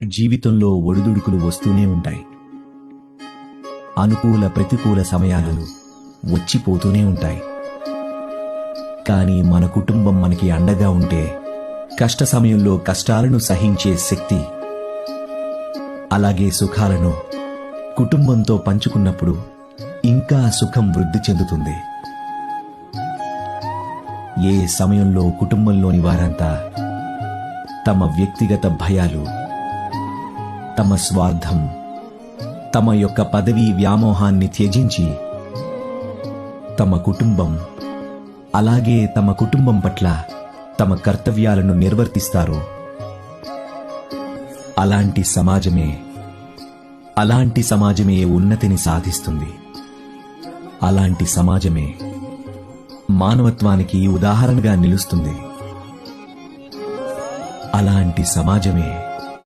జీవితంలో ఒడిదుడుకులు వస్తూనే ఉంటాయి. అనుకూల ప్రతికూల సమయాలు వచ్చిపోతూనే ఉంటాయి. కానీ మన కుటుంబం మనకి అండగా ఉంటే కష్ట సమయంలో కష్టాలను సహించే శక్తి, అలాగే సుఖాలను కుటుంబంతో పంచుకున్నప్పుడు ఇంకా సుఖం వృద్ధి చెందుతుంది. ఏ సమయంలో కుటుంబంలోని వారంతా తమ వ్యక్తిగత భయాలు, తమ స్వార్థం, తమ యొక్క పదవీ వ్యామోహాన్ని త్యజించి తమ కుటుంబం, అలాగే తమ కుటుంబం పట్ల తమ కర్తవ్యాలను నిర్వర్తిస్తారో అలాంటి సమాజమే ఉన్నతిని సాధిస్తుంది. అలాంటి సమాజమే మానవత్వానికి ఉదాహరణగా నిలుస్తుంది. అలాంటి సమాజమే